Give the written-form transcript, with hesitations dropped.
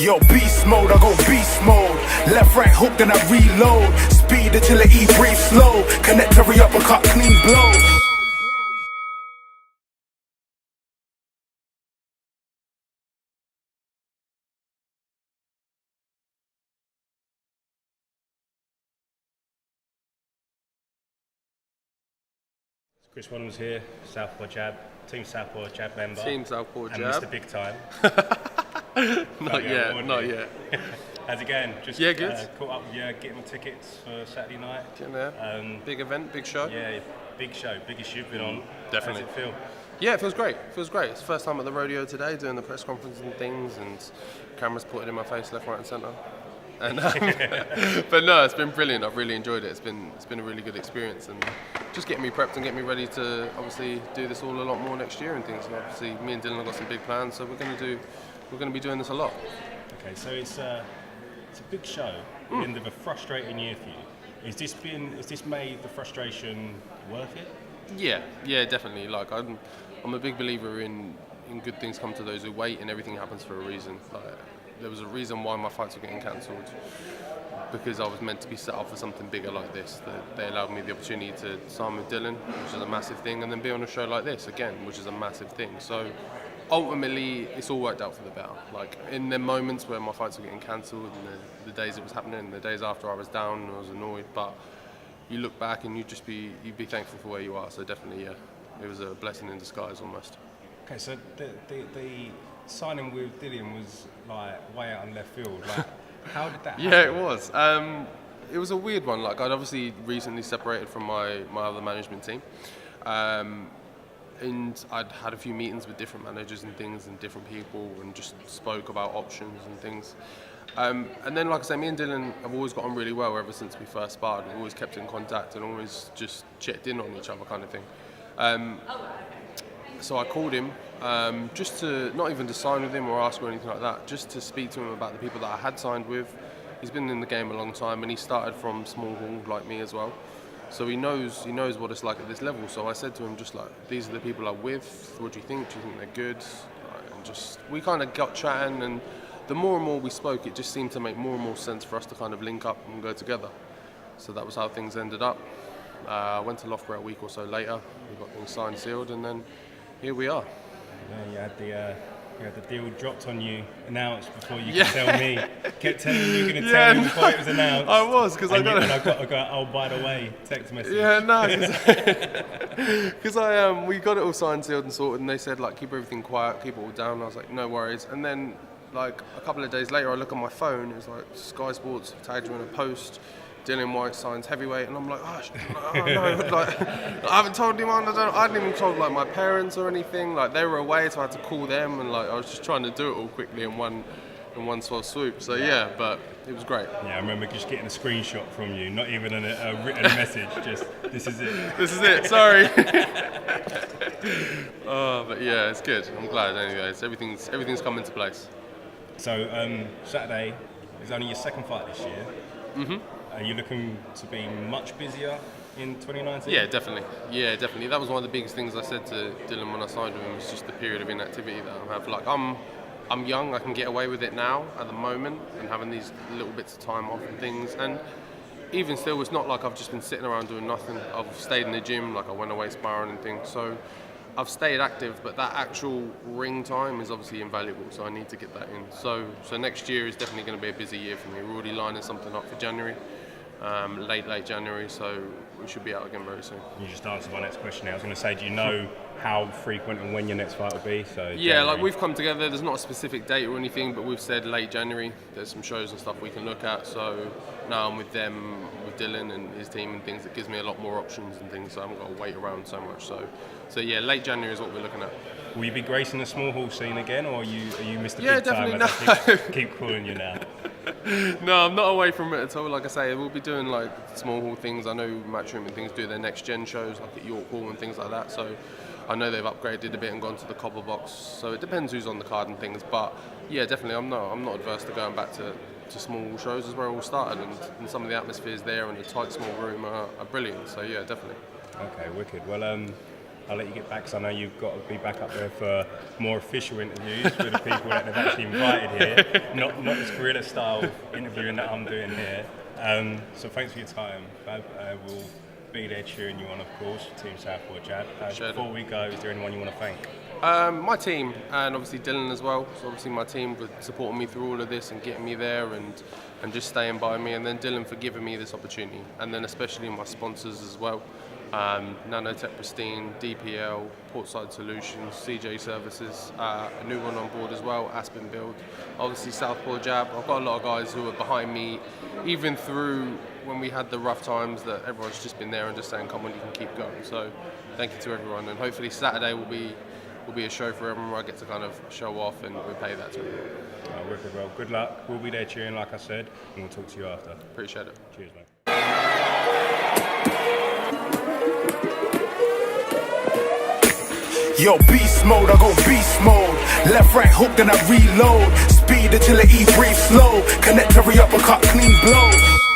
Yo, beast mode, I go beast mode. Left, right hook, then I reload. Speed agility, breathe slow. Connect every uppercut, clean blows. Chris Waddams here, Team SouthpawJabs member. Team SouthpawJabs. And Mr. Big Time. Not yet. How's it going? Just good. Caught up with you, getting my tickets for Saturday night. Getting there. Big event, big show. Yeah, big show, biggest you've been on. Definitely. How's it feel? Yeah, it feels great. It's the first time at the rodeo today, doing the press conference and things, and cameras putting in my face left, right, and centre. And but no, it's been brilliant. I've really enjoyed it. It's been a really good experience, and just getting me prepped and getting me ready to obviously do this all a lot more next year and things. And obviously, me and Dillian have got some big plans, so we're going to be doing this a lot. Okay, so it's a big show. The end of a frustrating year for you. Has this made the frustration worth it? Yeah, definitely. Like I'm a big believer in good things come to those who wait, and everything happens for a reason. Like, there was a reason why my fights were getting cancelled, because I was meant to be set up for something bigger like this. They allowed me the opportunity to sign with Dillian, which is a massive thing, and then be on a show like this again, which is a massive thing. So ultimately, it's all worked out for the better. Like in the moments where my fights were getting cancelled, and the days it was happening, the days after I was down and I was annoyed, but you look back and you'd be thankful for where you are. So definitely, yeah, it was a blessing in disguise almost. Okay, so the signing with Dillian was like way out in left field. Like, how did that happen? Yeah, it was. It was a weird one. Like, I'd obviously recently separated from my other management team, and I'd had a few meetings with different managers and things and different people, and just spoke about options and things. And then, like I say, me and Dillian have always got on really well ever since we first sparred. We've always kept in contact and always just checked in on each other, kind of thing. So I called him just to, not even to sign with him or ask or anything like that, just to speak to him about the people that I had signed with. He's been in the game a long time, and he started from small hall like me as well. So he knows what it's like at this level. So I said to him, just like, these are the people I'm with. What do you think? Do you think they're good? And just, we kind of got chatting, and the more and more we spoke, it just seemed to make more and more sense for us to kind of link up and go together. So that was how things ended up. I went to Loughborough a week or so later. We got things signed, sealed, and then here we are. Yeah, you had the deal dropped on you, announced before you could tell me. Kept telling me you were going to tell me before it was announced. I was, because I got to go, oh, by the way, text message. Yeah, no, because we got it all signed, sealed and sorted, and they said, like, keep everything quiet, keep it all down. And I was like, no worries. And then, like, a couple of days later, I look at my phone, it's like, Sky Sports tagged you in a post, Dillian Whyte signs heavyweight, and I'm like, oh no, like, I haven't told anyone. I hadn't even told like my parents or anything. Like, they were away, so I had to call them, and like I was just trying to do it all quickly in one swell swoop. So yeah, but it was great. Yeah, I remember just getting a screenshot from you, not even a written message. Just this is it. This is it. Sorry. But yeah, it's good. I'm glad. Anyways, everything's come into place. So Saturday is only your second fight this year. Mhm. Are you looking to be much busier in 2019? Yeah, definitely. That was one of the biggest things I said to Dillian when I signed with him. Was just the period of inactivity that I have. Like, I'm young. I can get away with it now at the moment, and having these little bits of time off and things. And even still, it's not like I've just been sitting around doing nothing. I've stayed in the gym. Like, I went away sparring and things. So I've stayed active, but that actual ring time is obviously invaluable. So I need to get that in. So next year is definitely going to be a busy year for me. We're already lining something up for January. Late January, so we should be out again very soon. You just answered my next question. I was going to say, do you know how frequent and when your next fight will be? So yeah, January. Like, we've come together. There's not a specific date or anything, but we've said late January. There's some shows and stuff we can look at. So now I'm with them, with Dillian and his team and things. It gives me a lot more options and things. So I haven't got to wait around so much. So yeah, late January is what we're looking at. Will you be gracing the small hall scene again, or are you Mr. Yeah, Big Time? Definitely. I keep calling you now. No, I'm not away from it at all. Like I say, we'll be doing like small hall things. I know Matchroom and things do their next gen shows, like at York Hall and things like that. So I know they've upgraded a bit and gone to the Cobble Box. So it depends who's on the card and things. But yeah, definitely, I'm not adverse to going back to small hall shows as where it all started, and some of the atmospheres there and the tight small room are brilliant. So yeah, definitely. Okay, wicked. Well, I'll let you get back because I know you've got to be back up there for more official interviews with the people that they've actually invited here, not this guerrilla style interviewing that I'm doing here. So thanks for your time, Fab. We'll be there cheering you on, of course, Team SouthpawJabs. Before we go, is there anyone you want to thank? My team, and obviously Dillian as well. So obviously my team for supporting me through all of this and getting me there and just staying by me, and then Dillian for giving me this opportunity, and then especially my sponsors as well. Nanotech Pristine, DPL, Portside Solutions, CJ Services, a new one on board as well, Aspen Build, obviously SouthpawJab. I've got a lot of guys who are behind me, even through when we had the rough times, that everyone's just been there and just saying, come on, you can keep going. So thank you to everyone, and hopefully Saturday will be a show for everyone where I get to kind of show off and repay that to everyone. Wicked, well, good luck. We'll be there cheering, like I said, and we'll talk to you after. Appreciate it. Cheers, mate. Yo, beast mode, I go beast mode. Left, right hook, then I reload. Speed, agility, breathe slow. Connect every uppercut, clean blows.